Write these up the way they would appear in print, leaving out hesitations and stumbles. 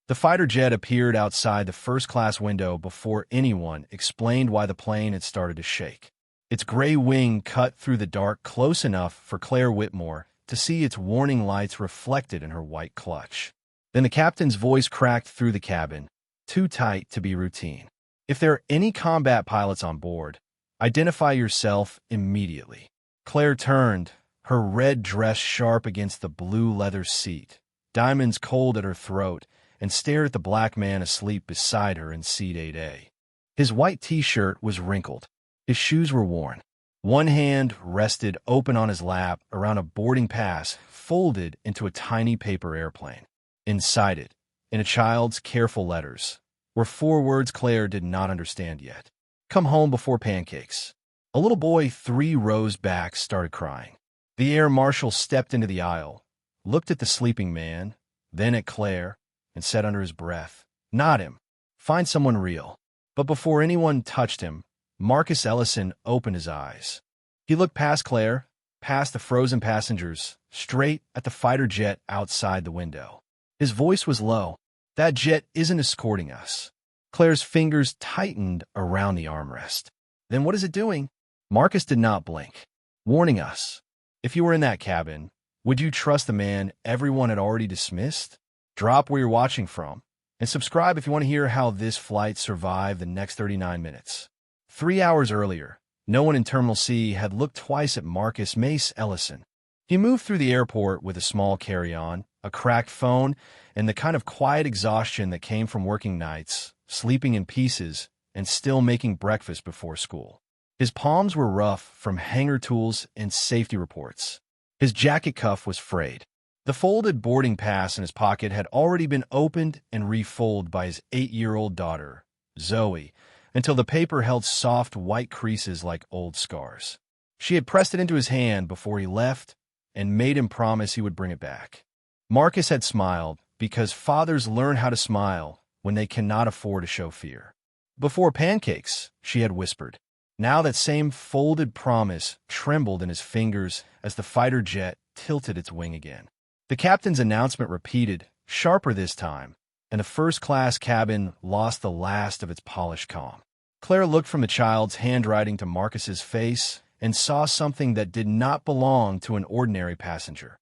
The fighter jet appeared outside the first-class window before anyone explained why the plane had started to shake. Its gray wing cut through the dark close enough for Claire Whitmore to see its warning lights reflected in her white clutch. Then the captain's voice cracked through the cabin, too tight to be routine. "If there are any combat pilots on board, identify yourself immediately." Claire turned, her red dress sharp against the blue leather seat, diamonds cold at her throat, and stared at the black man asleep beside her in seat 8A. His white T-shirt was wrinkled. His shoes were worn. One hand rested open on his lap around a boarding pass folded into a tiny paper airplane. Inside it, in a child's careful letters, were 4 words Claire did not understand yet. "Come home before pancakes." A little boy 3 rows back started crying. The air marshal stepped into the aisle, looked at the sleeping man, then at Claire, and said under his breath, "Not him. Find someone real." But before anyone touched him, Marcus Ellison opened his eyes. He looked past Claire, past the frozen passengers, straight at the fighter jet outside the window. His voice was low. "That jet isn't escorting us." Claire's fingers tightened around the armrest. "Then what is it doing?" Marcus did not blink. "Warning us. If you were in that cabin, would you trust the man everyone had already dismissed?" Drop where you're watching from, and subscribe if you want to hear how this flight survived the next 39 minutes. 3 hours earlier, no one in Terminal C had looked twice at Marcus Mace Ellison. He moved through the airport with a small carry-on, a cracked phone, and the kind of quiet exhaustion that came from working nights, sleeping in pieces, and still making breakfast before school. His palms were rough from hangar tools and safety reports. His jacket cuff was frayed. The folded boarding pass in his pocket had already been opened and refolded by his 8-year-old daughter, Zoe, until the paper held soft white creases like old scars. She had pressed it into his hand before he left and made him promise he would bring it back. Marcus had smiled because fathers learn how to smile when they cannot afford to show fear. "Before pancakes," she had whispered. Now that same folded promise trembled in his fingers as the fighter jet tilted its wing again. The captain's announcement repeated, sharper this time, and the first-class cabin lost the last of its polished calm. Claire looked from the child's handwriting to Marcus's face and saw something that did not belong to an ordinary passenger.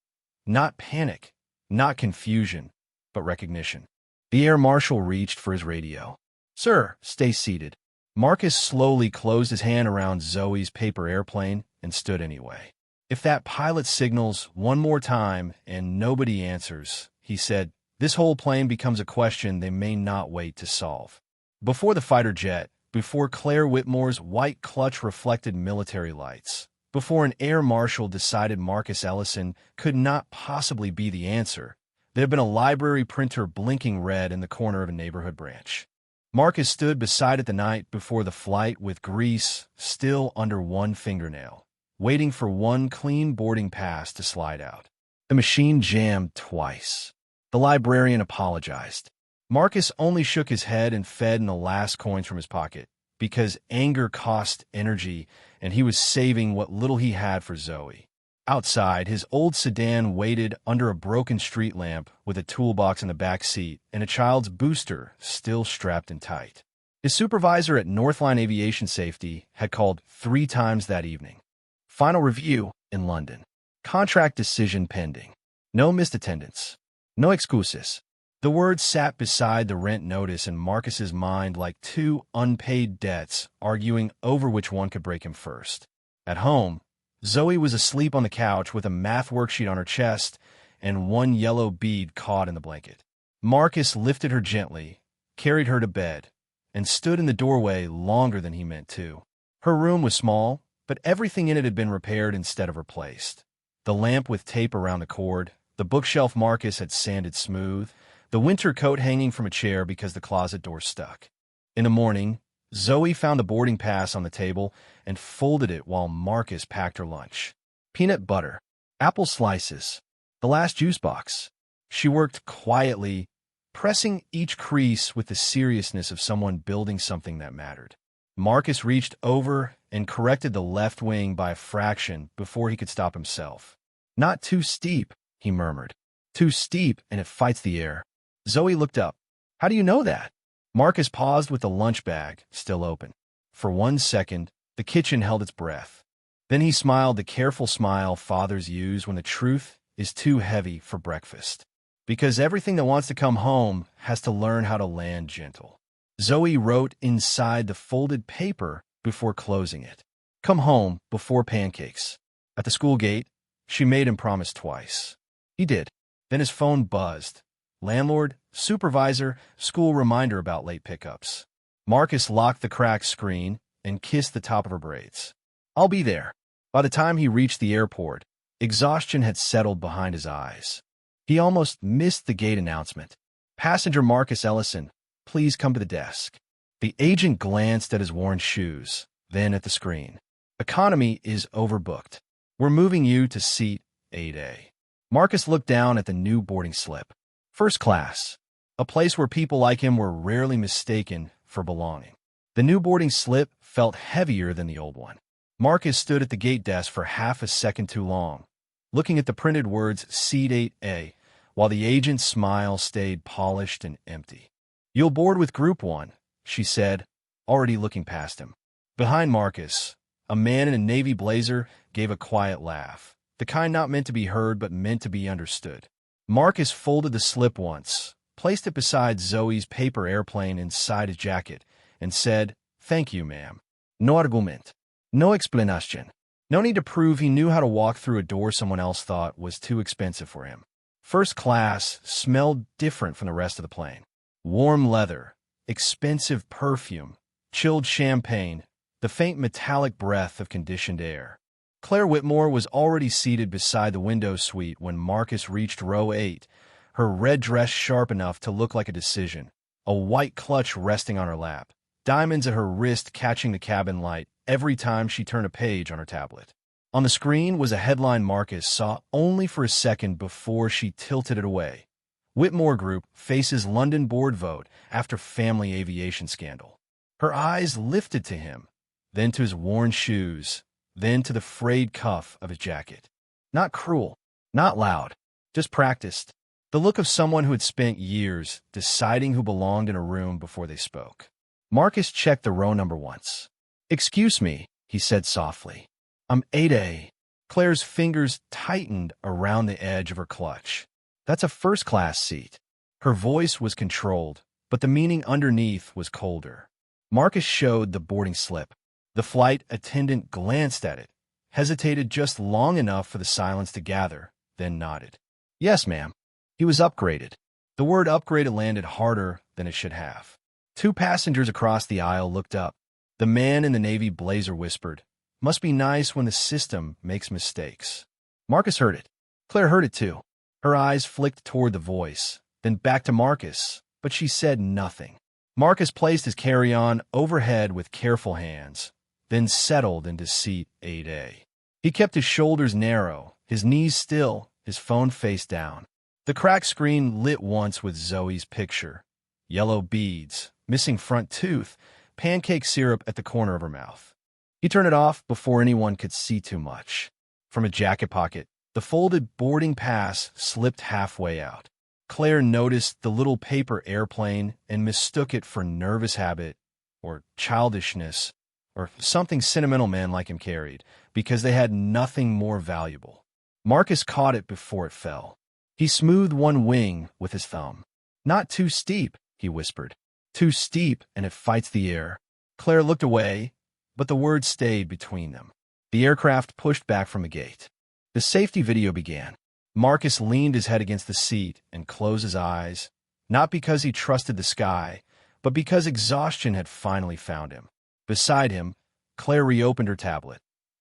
Not panic, not confusion, but recognition. The air marshal reached for his radio. "Sir, stay seated." Marcus slowly closed his hand around Zoe's paper airplane and stood anyway. "If that pilot signals one more time and nobody answers," he said, "this whole plane becomes a question they may not wait to solve." Before the fighter jet, before Claire Whitmore's white clutch reflected military lights, before an air marshal decided Marcus Ellison could not possibly be the answer, there had been a library printer blinking red in the corner of a neighborhood branch. Marcus stood beside it the night before the flight with grease still under one fingernail, waiting for one clean boarding pass to slide out. The machine jammed twice. The librarian apologized. Marcus only shook his head and fed in the last coins from his pocket, because anger cost energy and he was saving what little he had for Zoe. Outside, his old sedan waited under a broken street lamp with a toolbox in the back seat and a child's booster still strapped in tight. His supervisor at Northline Aviation Safety had called 3 times that evening. Final review in London. Contract decision pending. No missed attendance. No excuses. The words sat beside the rent notice in Marcus's mind like 2 unpaid debts arguing over which one could break him first. At home, Zoe was asleep on the couch with a math worksheet on her chest and one yellow bead caught in the blanket. Marcus lifted her gently, carried her to bed, and stood in the doorway longer than he meant to. Her room was small, but everything in it had been repaired instead of replaced. The lamp with tape around the cord, the bookshelf Marcus had sanded smooth, the winter coat hanging from a chair because the closet door stuck. In the morning, Zoe found the boarding pass on the table and folded it while Marcus packed her lunch. Peanut butter, apple slices, the last juice box. She worked quietly, pressing each crease with the seriousness of someone building something that mattered. Marcus reached over and corrected the left wing by a fraction before he could stop himself. "Not too steep," he murmured. "Too steep and it fights the air." Zoe looked up. How do you know that? Marcus paused with the lunch bag still open. For 1 second, the kitchen held its breath. Then he smiled the careful smile fathers use when the truth is too heavy for breakfast. Because everything that wants to come home has to learn how to land gentle. Zoe wrote inside the folded paper before closing it. Come home before pancakes. At the school gate, she made him promise twice. He did. Then his phone buzzed. Landlord, supervisor, school reminder about late pickups. Marcus locked the cracked screen and kissed the top of her braids. I'll be there. By the time he reached the airport, exhaustion had settled behind his eyes. He almost missed the gate announcement. Passenger Marcus Ellison, please come to the desk. The agent glanced at his worn shoes, then at the screen. Economy is overbooked. We're moving you to seat 8A. Marcus looked down at the new boarding slip. First class, a place where people like him were rarely mistaken for belonging. The new boarding slip felt heavier than the old one. Marcus stood at the gate desk for half a second too long, looking at the printed words Seat 8A, while the agent's smile stayed polished and empty. You'll board with Group 1, she said, already looking past him. Behind Marcus, a man in a navy blazer gave a quiet laugh, the kind not meant to be heard but meant to be understood. Marcus folded the slip once, placed it beside Zoe's paper airplane inside his jacket, and said, Thank you, ma'am. No argument. No explanation. No need to prove he knew how to walk through a door someone else thought was too expensive for him. First class smelled different from the rest of the plane. Warm leather, expensive perfume, chilled champagne, the faint metallic breath of conditioned air. Claire Whitmore was already seated beside the window suite when Marcus reached row 8, her red dress sharp enough to look like a decision, a white clutch resting on her lap, diamonds at her wrist catching the cabin light every time she turned a page on her tablet. On the screen was a headline Marcus saw only for a second before she tilted it away. Whitmore Group faces London board vote after family aviation scandal. Her eyes lifted to him, then to his worn shoes, then to the frayed cuff of his jacket. Not cruel, not loud, just practiced. The look of someone who had spent years deciding who belonged in a room before they spoke. Marcus checked the row number once. Excuse me, he said softly. I'm 8A. Claire's fingers tightened around the edge of her clutch. That's a first-class seat. Her voice was controlled, but the meaning underneath was colder. Marcus showed the boarding slip. The flight attendant glanced at it, hesitated just long enough for the silence to gather, then nodded. Yes, ma'am. He was upgraded. The word upgraded landed harder than it should have. 2 passengers across the aisle looked up. The man in the navy blazer whispered, Must be nice when the system makes mistakes. Marcus heard it. Claire heard it too. Her eyes flicked toward the voice, then back to Marcus, but she said nothing. Marcus placed his carry-on overhead with careful hands, then settled into seat 8A. He kept his shoulders narrow, his knees still, his phone face down. The cracked screen lit once with Zoe's picture. Yellow beads, missing front tooth, pancake syrup at the corner of her mouth. He turned it off before anyone could see too much. From a jacket pocket, the folded boarding pass slipped halfway out. Claire noticed the little paper airplane and mistook it for nervous habit or childishness or something sentimental man like him carried because they had nothing more valuable. Marcus caught it before it fell. He smoothed one wing with his thumb. Not too steep, he whispered. Too steep and it fights the air. Claire looked away, but the words stayed between them. The aircraft pushed back from the gate. The safety video began. Marcus leaned his head against the seat and closed his eyes, not because he trusted the sky, but because exhaustion had finally found him. Beside him, Claire reopened her tablet,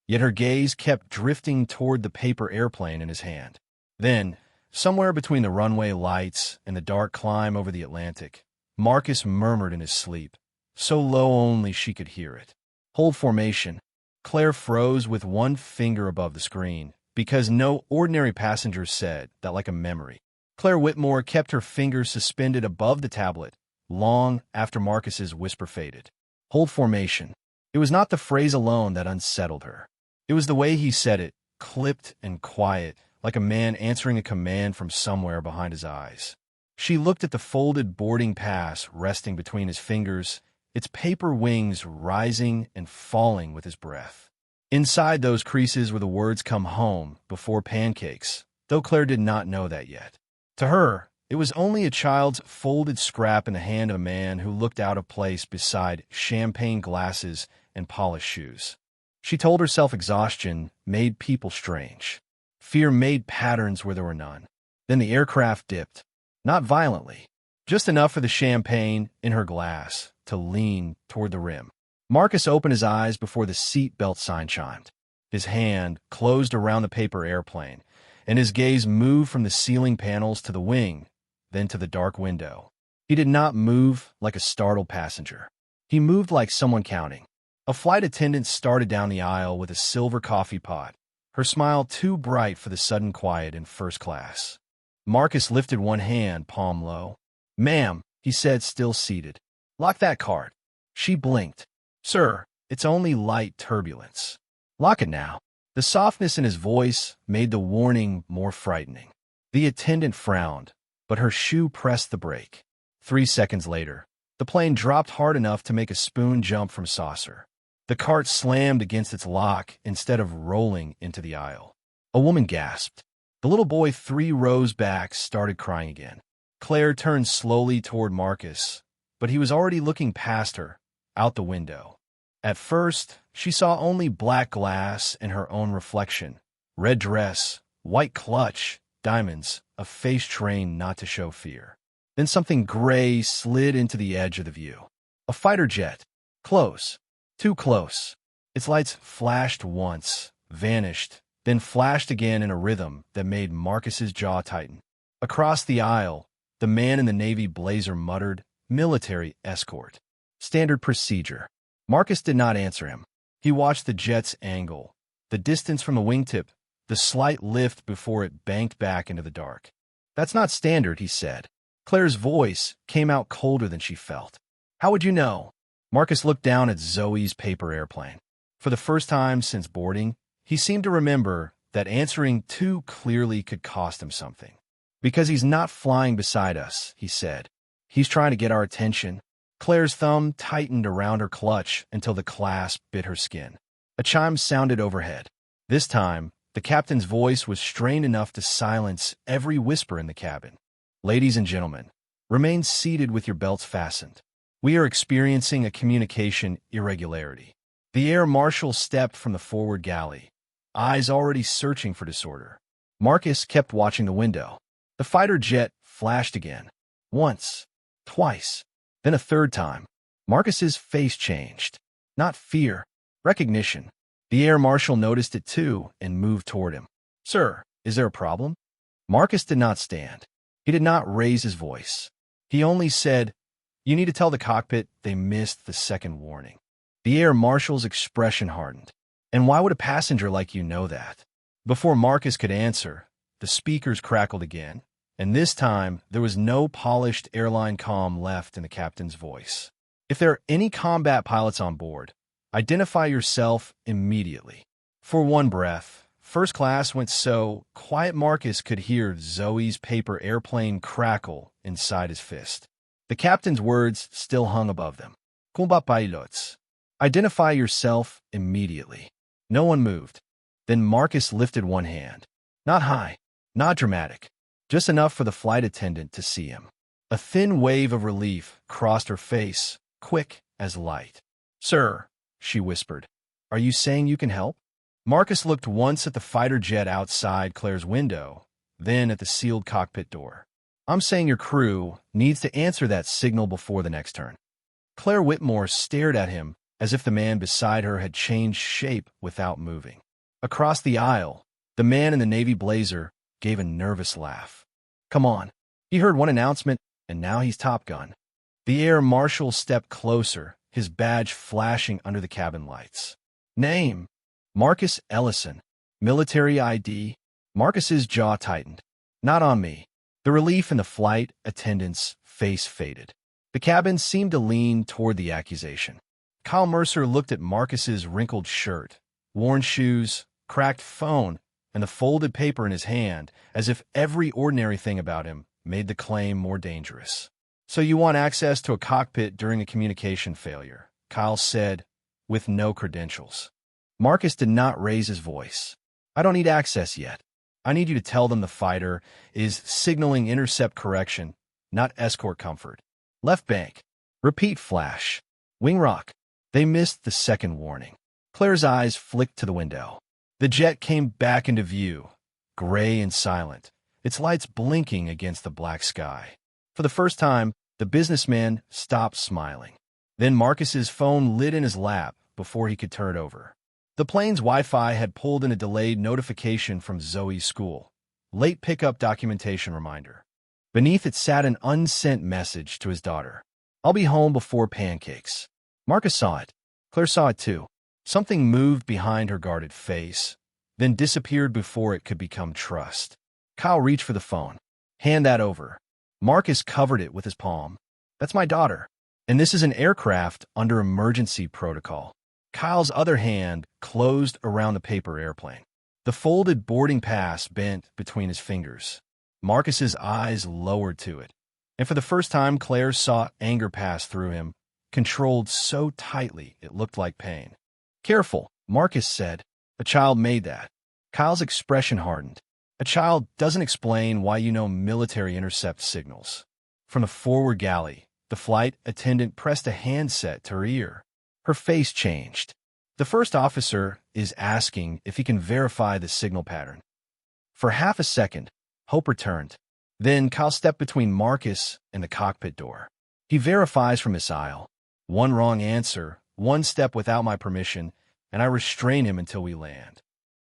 yet her gaze kept drifting toward the paper airplane in his hand. Then, somewhere between the runway lights and the dark climb over the Atlantic, Marcus murmured in his sleep, so low only she could hear it. Hold formation. Claire froze with one finger above the screen, because no ordinary passenger said that like a memory. Claire Whitmore kept her fingers suspended above the tablet, long after Marcus's whisper faded. Hold formation. It was not the phrase alone that unsettled her. It was the way he said it, clipped and quiet, like a man answering a command from somewhere behind his eyes. She looked at the folded boarding pass resting between his fingers, its paper wings rising and falling with his breath. Inside those creases were the words "come home" before pancakes, though Claire did not know that yet. To her, it was only a child's folded scrap in the hand of a man who looked out of place beside champagne glasses and polished shoes. She told herself exhaustion made people strange. Fear made patterns where there were none. Then the aircraft dipped. Not violently, just enough for the champagne in her glass to lean toward the rim. Marcus opened his eyes before the seat belt sign chimed. His hand closed around the paper airplane, and his gaze moved from the ceiling panels to the wing, then to the dark window. He did not move like a startled passenger. He moved like someone counting. A flight attendant started down the aisle with a silver coffee pot, her smile too bright for the sudden quiet in first class. Marcus lifted one hand, palm low. "Ma'am," he said, still seated. "Lock that card." She blinked. "Sir, it's only light turbulence." "Lock it now." The softness in his voice made the warning more frightening. The attendant frowned, but her shoe pressed the brake. 3 seconds later, the plane dropped hard enough to make a spoon jump from saucer. The cart slammed against its lock instead of rolling into the aisle. A woman gasped. The little boy 3 rows back started crying again. Claire turned slowly toward Marcus, but he was already looking past her, out the window. At first, she saw only black glass and her own reflection. Red dress, white clutch, diamonds, a face trained not to show fear. Then something gray slid into the edge of the view. A fighter jet. Close. Too close. Its lights flashed once, vanished, then flashed again in a rhythm that made Marcus's jaw tighten. Across the aisle, the man in the navy blazer muttered, "Military escort. Standard procedure." Marcus did not answer him. He watched the jet's angle, the distance from the wingtip, the slight lift before it banked back into the dark. "That's not standard," he said. Claire's voice came out colder than she felt. "How would you know?" Marcus looked down at Zoe's paper airplane. For the first time since boarding, he seemed to remember that answering too clearly could cost him something. "Because he's not flying beside us," he said. "He's trying to get our attention." Claire's thumb tightened around her clutch until the clasp bit her skin. A chime sounded overhead. This time, the captain's voice was strained enough to silence every whisper in the cabin. "Ladies and gentlemen, remain seated with your belts fastened. We are experiencing a communication irregularity." The air marshal stepped from the forward galley, eyes already searching for disorder. Marcus kept watching the window. The fighter jet flashed again. Once. Twice. Then a third time. Marcus's face changed. Not fear. Recognition. The air marshal noticed it too and moved toward him. "Sir, is there a problem?" Marcus did not stand. He did not raise his voice. He only said, "You need to tell the cockpit they missed the second warning." The air marshal's expression hardened. "And why would a passenger like you know that?" Before Marcus could answer, the speakers crackled again, and this time there was no polished airline calm left in the captain's voice. "If there are any combat pilots on board, identify yourself immediately." For one breath, first class went so quiet Marcus could hear Zoe's paper airplane crackle inside his fist. The captain's words still hung above them. "Combat pilots. Identify yourself immediately." No one moved. Then Marcus lifted one hand. Not high, not dramatic, just enough for the flight attendant to see him. A thin wave of relief crossed her face, quick as light. "Sir," she whispered, "are you saying you can help?" Marcus looked once at the fighter jet outside Claire's window, then at the sealed cockpit door. "I'm saying your crew needs to answer that signal before the next turn." Claire Whitmore stared at him as if the man beside her had changed shape without moving. Across the aisle, the man in the navy blazer gave a nervous laugh. "Come on." He heard one announcement, and now he's Top Gun. The air marshal stepped closer, his badge flashing under the cabin lights. "Name?" "Marcus Ellison." "Military ID?" Marcus's jaw tightened. "Not on me." The relief in the flight attendant's face faded. The cabin seemed to lean toward the accusation. Kyle Mercer looked at Marcus's wrinkled shirt, worn shoes, cracked phone, and the folded paper in his hand, as if every ordinary thing about him made the claim more dangerous. "So you want access to a cockpit during a communication failure," Kyle said, with no credentials. Marcus did not raise his voice. "I don't need access yet. I need you to tell them the fighter is signaling intercept correction, not escort comfort. Left bank. Repeat flash. Wing rock." They missed the second warning. Claire's eyes flicked to the window. The jet came back into view, gray and silent, its lights blinking against the black sky. For the first time, the businessman stopped smiling. Then Marcus's phone lit in his lap before he could turn it over. The plane's Wi-Fi had pulled in a delayed notification from Zoe's school. Late pickup documentation reminder. Beneath it sat an unsent message to his daughter. "I'll be home before pancakes." Marcus saw it. Claire saw it too. Something moved behind her guarded face, then disappeared before it could become trust. Kyle reached for the phone. "Hand that over." Marcus covered it with his palm. "That's my daughter. And this is an aircraft under emergency protocol." Kyle's other hand closed around the paper airplane. The folded boarding pass bent between his fingers. Marcus's eyes lowered to it, and for the first time Claire saw anger pass through him, controlled so tightly it looked like pain. "Careful," Marcus said. "A child made that." Kyle's expression hardened. "A child doesn't explain why you know military intercept signals." From the forward galley, the flight attendant pressed a handset to her ear. Her face changed. "The first officer is asking if he can verify the signal pattern." For half a second, hope returned. Then Kyle stepped between Marcus and the cockpit door. "He verifies from this aisle. One wrong answer, one step without my permission, and I restrain him until we land."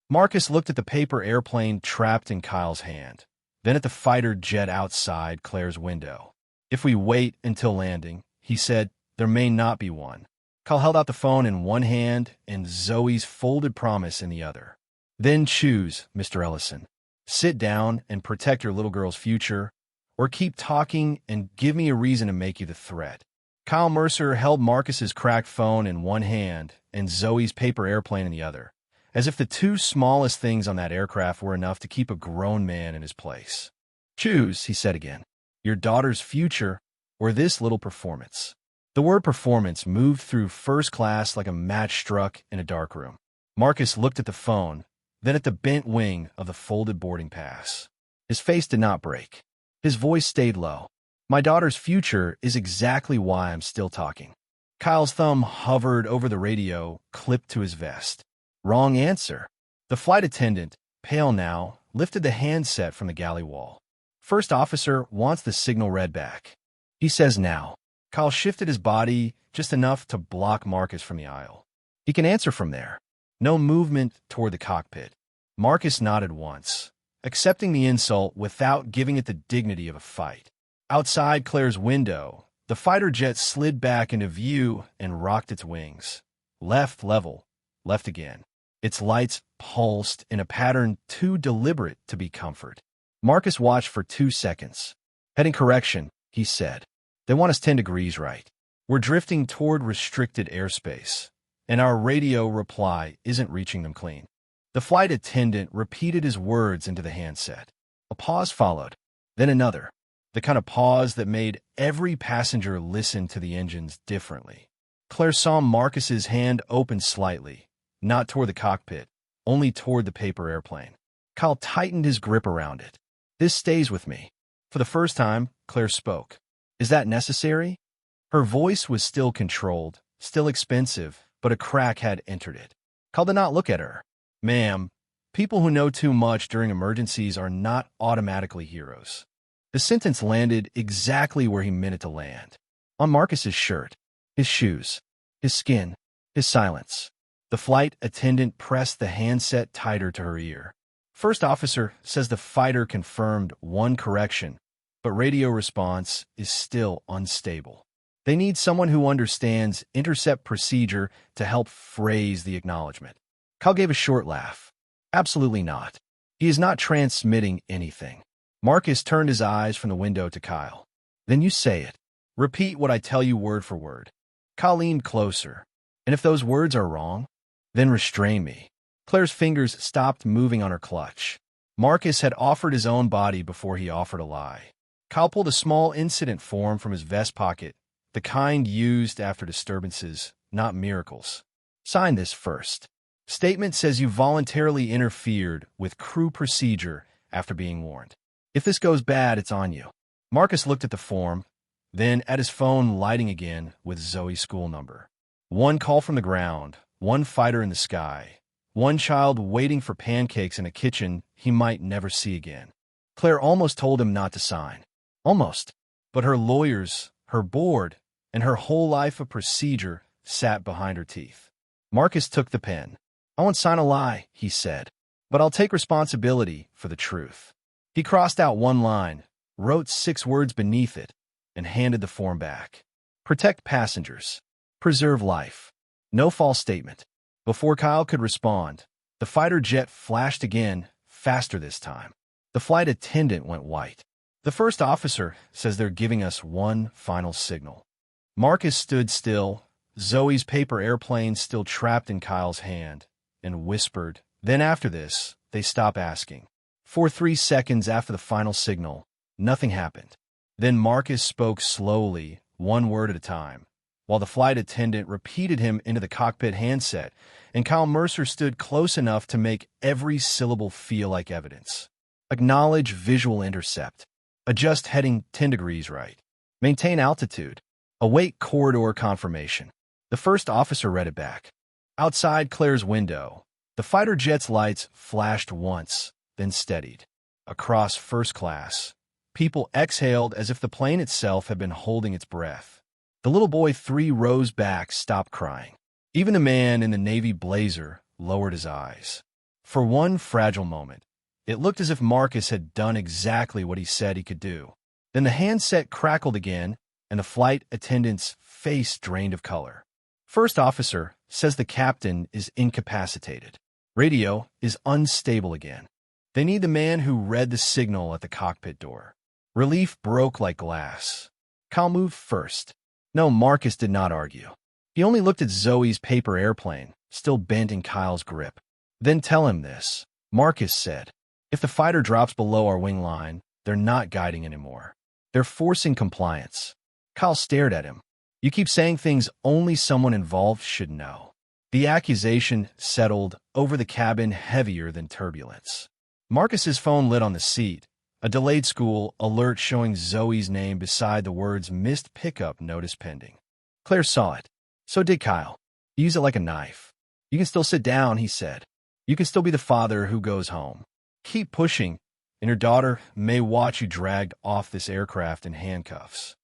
Marcus looked at the paper airplane trapped in Kyle's hand, then at the fighter jet outside Claire's window. "If we wait until landing," he said, "there may not be one." Kyle held out the phone in one hand and Zoe's folded promise in the other. "Then choose, Mr. Ellison. Sit down and protect your little girl's future, or keep talking and give me a reason to make you the threat." Kyle Mercer held Marcus's cracked phone in one hand and Zoe's paper airplane in the other, as if the two smallest things on that aircraft were enough to keep a grown man in his place. "Choose," he said again, "your daughter's future or this little performance." The word performance moved through first class like a match struck in a dark room. Marcus looked at the phone, then at the bent wing of the folded boarding pass. His face did not break. His voice stayed low. "My daughter's future is exactly why I'm still talking." Kyle's thumb hovered over the radio, clipped to his vest. "Wrong answer." The flight attendant, pale now, lifted the handset from the galley wall. "First officer wants the signal read back. He says now." Kyle shifted his body just enough to block Marcus from the aisle. "He can answer from there." No movement toward the cockpit. Marcus nodded once, accepting the insult without giving it the dignity of a fight. Outside Claire's window, the fighter jet slid back into view and rocked its wings. Left level, left again. Its lights pulsed in a pattern too deliberate to be comfort. Marcus watched for 2 seconds. "Heading correction," he said. "They want us 10 degrees right. We're drifting toward restricted airspace, and our radio reply isn't reaching them clean." The flight attendant repeated his words into the handset. A pause followed, then another, the kind of pause that made every passenger listen to the engines differently. Claire saw Marcus's hand open slightly, not toward the cockpit, only toward the paper airplane. Kyle tightened his grip around it. "This stays with me." For the first time, Claire spoke. "Is that necessary?" Her voice was still controlled, still expensive, but a crack had entered it. Kyle did not look at her. "Ma'am, people who know too much during emergencies are not automatically heroes." The sentence landed exactly where he meant it to land. On Marcus's shirt, his shoes, his skin, his silence. The flight attendant pressed the handset tighter to her ear. "First officer says the fighter confirmed one correction, but radio response is still unstable. They need someone who understands intercept procedure to help phrase the acknowledgement." Kyle gave a short laugh. "Absolutely not. He is not transmitting anything." Marcus turned his eyes from the window to Kyle. "Then you say it. Repeat what I tell you word for word." Kyle leaned closer. "And if those words are wrong, then restrain me." Claire's fingers stopped moving on her clutch. Marcus had offered his own body before he offered a lie. Kyle pulled a small incident form from his vest pocket, the kind used after disturbances, not miracles. Sign this first. Statement says you voluntarily interfered with crew procedure after being warned. If this goes bad, it's on you. Marcus looked at the form, then at his phone lighting again with Zoe's school number. One call from the ground, one fighter in the sky, one child waiting for pancakes in a kitchen he might never see again. Claire almost told him not to sign. Almost. But her lawyers, her board, and her whole life of procedure sat behind her teeth. Marcus took the pen. I won't sign a lie, he said, but I'll take responsibility for the truth. He crossed out one line, wrote 6 words beneath it, and handed the form back. Protect passengers. Preserve life. No false statement. Before Kyle could respond, the fighter jet flashed again, faster this time. The flight attendant went white. The first officer says they're giving us one final signal. Marcus stood still, Zoe's paper airplane still trapped in Kyle's hand, and whispered, then after this, they stop asking. For 3 seconds after the final signal, nothing happened. Then Marcus spoke slowly, one word at a time, while the flight attendant repeated him into the cockpit handset, and Kyle Mercer stood close enough to make every syllable feel like evidence. Acknowledge visual intercept. Adjust heading 10 degrees right. Maintain altitude. Await corridor confirmation. The first officer read it back. Outside Claire's window, the fighter jet's lights flashed once, then steadied. Across first class, people exhaled as if the plane itself had been holding its breath. The little boy 3 rows back stopped crying. Even the man in the navy blazer lowered his eyes. For one fragile moment, it looked as if Marcus had done exactly what he said he could do. Then the handset crackled again, and the flight attendant's face drained of color. First officer says the captain is incapacitated. Radio is unstable again. They need the man who read the signal at the cockpit door. Relief broke like glass. Kyle moved first. No, Marcus did not argue. He only looked at Zoe's paper airplane, still bent in Kyle's grip. Then tell him this, Marcus said. If the fighter drops below our wing line, they're not guiding anymore. They're forcing compliance. Kyle stared at him. You keep saying things only someone involved should know. The accusation settled over the cabin heavier than turbulence. Marcus's phone lit on the seat, a delayed school alert showing Zoe's name beside the words missed pickup notice pending. Claire saw it. So did Kyle. He used it like a knife. You can still sit down, he said. You can still be the father who goes home. Keep pushing, and your daughter may watch you dragged off this aircraft in handcuffs.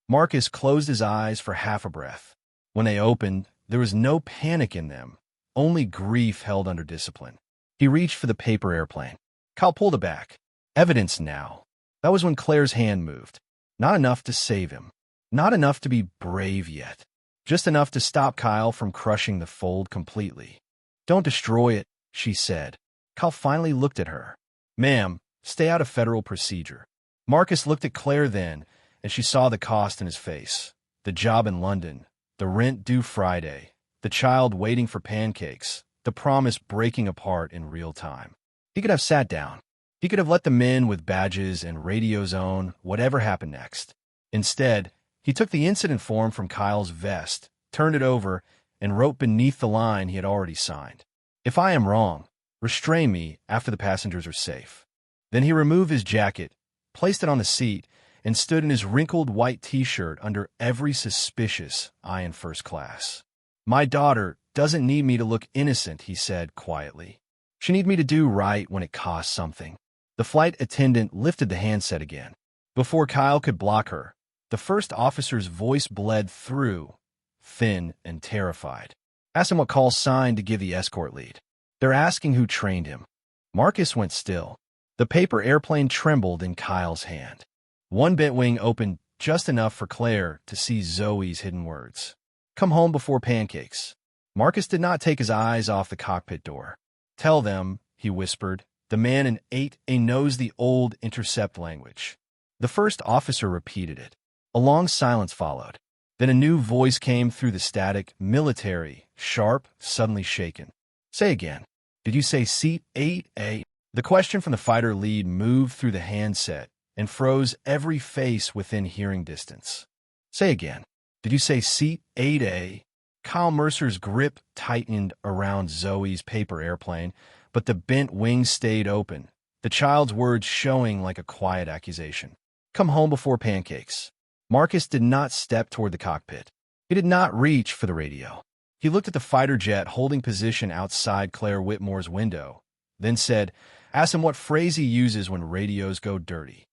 Marcus closed his eyes for half a breath. When they opened, there was no panic in them, only grief held under discipline. He reached for the paper airplane. Kyle pulled it back. Evidence now. That was when Claire's hand moved. Not enough to save him. Not enough to be brave yet. Just enough to stop Kyle from crushing the fold completely. Don't destroy it, she said. Kyle finally looked at her. Ma'am, stay out of federal procedure. Marcus looked at Claire then, and she saw the cost in his face. The job in London, the rent due Friday, the child waiting for pancakes, the promise breaking apart in real time. He could have sat down. He could have let the men with badges and radios own whatever happened next. Instead, he took the incident form from Kyle's vest, turned it over, and wrote beneath the line he had already signed. If I am wrong, restrain me after the passengers are safe. Then he removed his jacket, placed it on the seat, and stood in his wrinkled white t-shirt under every suspicious eye in first class. My daughter doesn't need me to look innocent, he said quietly. She needs me to do right when it costs something. The flight attendant lifted the handset again. Before Kyle could block her, the first officer's voice bled through, thin and terrified. Ask him what call sign to give the escort lead. They're asking who trained him. Marcus went still. The paper airplane trembled in Kyle's hand. One bent wing opened just enough for Claire to see Zoe's hidden words. Come home before pancakes. Marcus did not take his eyes off the cockpit door. Tell them, he whispered. The man in 8A knows the old intercept language. The first officer repeated it. A long silence followed. Then a new voice came through the static, military, sharp, suddenly shaken. Say again. Did you say seat 8A? The question from the fighter lead moved through the handset, and froze every face within hearing distance. Say again. Did you say seat 8A? Kyle Mercer's grip tightened around Zoe's paper airplane, but the bent wings stayed open, the child's words showing like a quiet accusation. Come home before pancakes. Marcus did not step toward the cockpit. He did not reach for the radio. He looked at the fighter jet holding position outside Claire Whitmore's window, then said, "Ask him what phrase he uses when radios go dirty."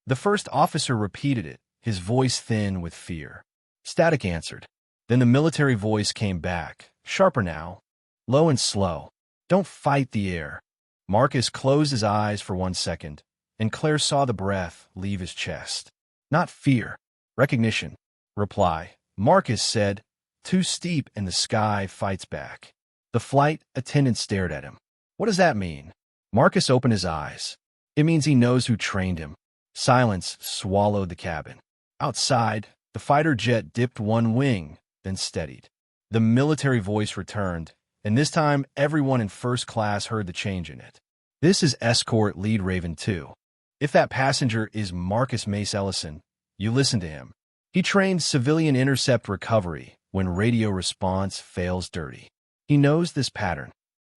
The first officer repeated it, his voice thin with fear. Static answered. Then the military voice came back, sharper now, low and slow. "Don't fight the air." Marcus closed his eyes for 1 second, and Claire saw the breath leave his chest. Not fear. Recognition. Reply. Marcus said, "Too steep and the sky fights back." The flight attendant stared at him. "What does that mean?" Marcus opened his eyes. "It means he knows who trained him." Silence swallowed the cabin. Outside, the fighter jet dipped one wing, then steadied. The military voice returned, and this time everyone in first class heard the change in it. "This is Escort Lead Raven 2. If that passenger is Marcus Mace Ellison, you listen to him. He trains civilian intercept recovery when radio response fails dirty. He knows this pattern."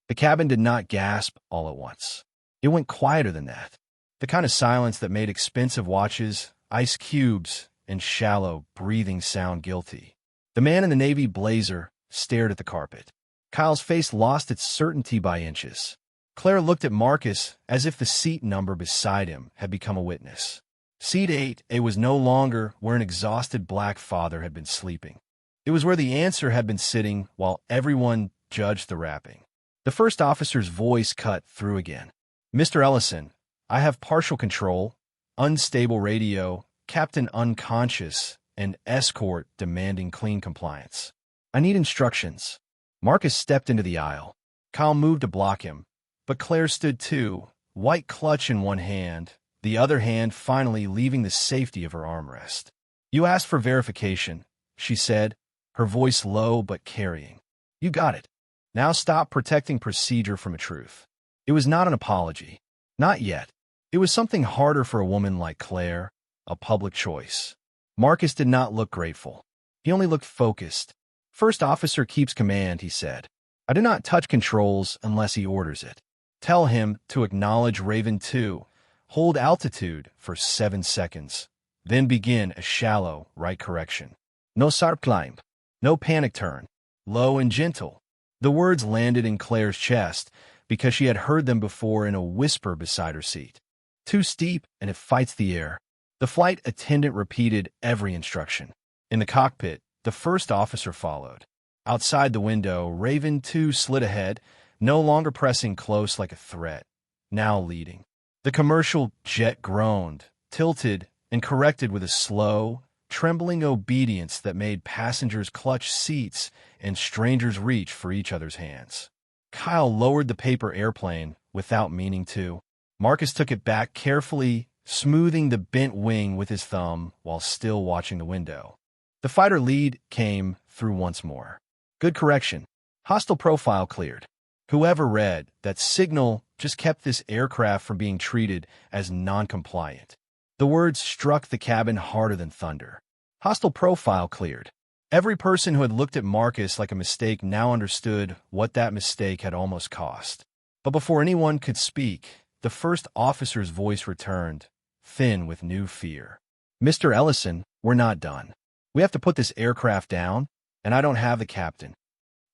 The cabin did not gasp all at once. It went quieter than that. The kind of silence that made expensive watches, ice cubes, and shallow breathing sound guilty. The man in the navy blazer stared at the carpet. Kyle's face lost its certainty by inches. Claire looked at Marcus as if the seat number beside him had become a witness. Seat 8A was no longer where an exhausted black father had been sleeping. It was where the answer had been sitting while everyone judged the wrapping. The first officer's voice cut through again. "Mr. Ellison, I have partial control, unstable radio, captain unconscious, and escort demanding clean compliance. I need instructions." Marcus stepped into the aisle. Kyle moved to block him, but Claire stood too, white clutch in one hand, the other hand finally leaving the safety of her armrest. "You asked for verification," she said, her voice low but carrying. "You got it. Now stop protecting procedure from a truth." It was not an apology. Not yet. It was something harder for a woman like Claire, a public choice. Marcus did not look grateful. He only looked focused. "First officer keeps command," he said. "I do not touch controls unless he orders it. Tell him to acknowledge Raven 2, hold altitude for 7 seconds, then begin a shallow right correction. No sharp climb, no panic turn, low and gentle." The words landed in Claire's chest because she had heard them before in a whisper beside her seat. "Too steep and it fights the air." The flight attendant repeated every instruction. In the cockpit, the first officer followed. Outside the window, Raven 2 slid ahead, no longer pressing close like a threat, now leading. The commercial jet groaned, tilted, and corrected with a slow, trembling obedience that made passengers clutch seats and strangers reach for each other's hands. Kyle lowered the paper airplane without meaning to. Marcus took it back carefully, smoothing the bent wing with his thumb while still watching the window. The fighter lead came through once more. "Good correction. Hostile profile cleared." Whoever read that signal just kept this aircraft from being treated as non-compliant. The words struck the cabin harder than thunder. Hostile profile cleared. Every person who had looked at Marcus like a mistake now understood what that mistake had almost cost. But before anyone could speak, the first officer's voice returned, thin with new fear. "Mr. Ellison, we're not done. We have to put this aircraft down, and I don't have the captain."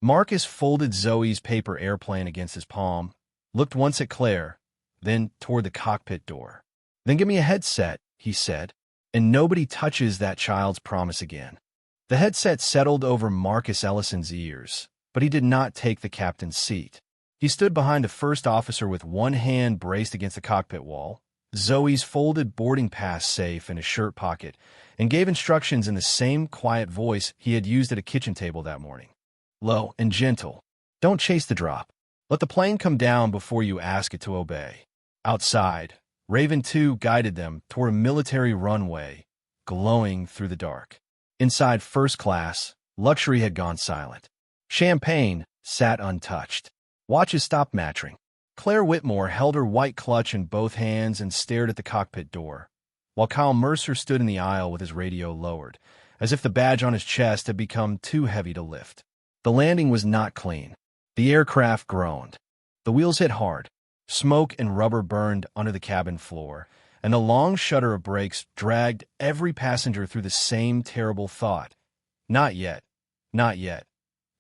Marcus folded Zoe's paper airplane against his palm, looked once at Claire, then toward the cockpit door. "Then give me a headset," he said, "and nobody touches that child's promise again." The headset settled over Marcus Ellison's ears, but he did not take the captain's seat. He stood behind the first officer with one hand braced against the cockpit wall, Zoe's folded boarding pass safe in his shirt pocket, and gave instructions in the same quiet voice he had used at a kitchen table that morning. Low and gentle. Don't chase the drop. Let the plane come down before you ask it to obey. Outside, Raven 2 guided them toward a military runway, glowing through the dark. Inside first class, luxury had gone silent. Champagne sat untouched. Watches stopped matching. Claire Whitmore held her white clutch in both hands and stared at the cockpit door, while Kyle Mercer stood in the aisle with his radio lowered, as if the badge on his chest had become too heavy to lift. The landing was not clean. The aircraft groaned. The wheels hit hard. Smoke and rubber burned under the cabin floor, and the long shudder of brakes dragged every passenger through the same terrible thought. Not yet. Not yet.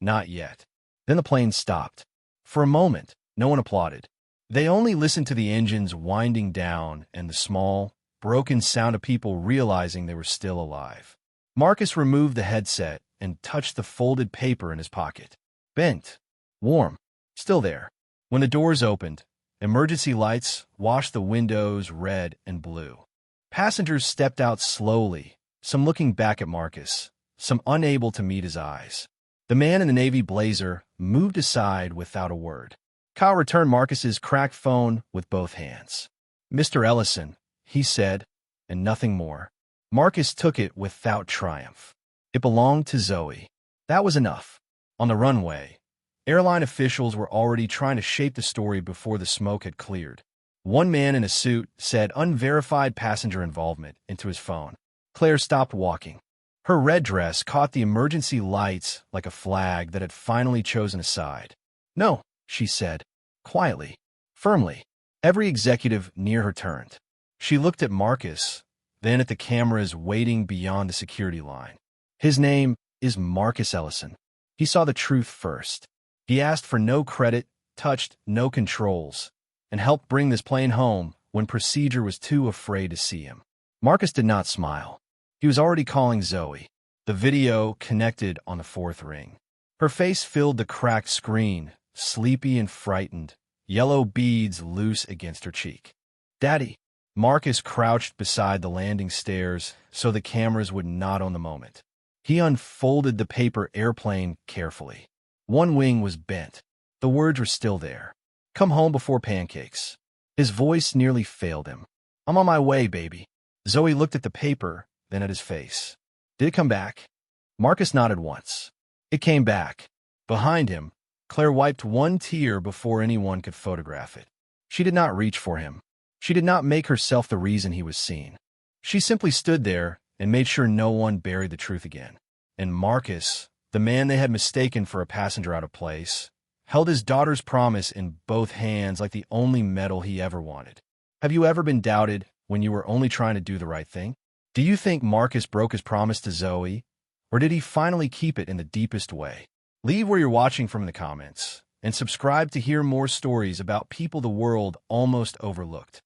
Not yet. Then the plane stopped. For a moment, no one applauded. They only listened to the engines winding down and the small, broken sound of people realizing they were still alive. Marcus removed the headset and touched the folded paper in his pocket. Bent. Warm. Still there. When the doors opened, emergency lights washed the windows red and blue. Passengers stepped out slowly, some looking back at Marcus, some unable to meet his eyes. The man in the navy blazer moved aside without a word. Kyle returned Marcus's cracked phone with both hands. "Mr. Ellison," he said, and nothing more. Marcus took it without triumph. It belonged to Zoe. That was enough. On the runway, airline officials were already trying to shape the story before the smoke had cleared. One man in a suit said unverified passenger involvement into his phone. Claire stopped walking. Her red dress caught the emergency lights like a flag that had finally chosen a side. "No," she said, quietly, firmly. Every executive near her turned. She looked at Marcus, then at the cameras waiting beyond the security line. His name is Marcus Ellison. He saw the truth first. He asked for no credit, touched no controls, and helped bring this plane home when procedure was too afraid to see him. Marcus did not smile. He was already calling Zoe. The video connected on the fourth ring. Her face filled the cracked screen, sleepy and frightened, yellow beads loose against her cheek. "Daddy." Marcus crouched beside the landing stairs so the cameras would not on the moment. He unfolded the paper airplane carefully. One wing was bent. The words were still there. "Come home before pancakes." His voice nearly failed him. "I'm on my way, baby." Zoe looked at the paper, then at his face. "Did it come back?" Marcus nodded once. It came back. Behind him, Claire wiped one tear before anyone could photograph it. She did not reach for him. She did not make herself the reason he was seen. She simply stood there and made sure no one buried the truth again. And Marcus, the man they had mistaken for a passenger out of place, held his daughter's promise in both hands like the only medal he ever wanted. Have you ever been doubted when you were only trying to do the right thing? Do you think Marcus broke his promise to Zoe, or did he finally keep it in the deepest way? Leave where you're watching from in the comments, and subscribe to hear more stories about people the world almost overlooked.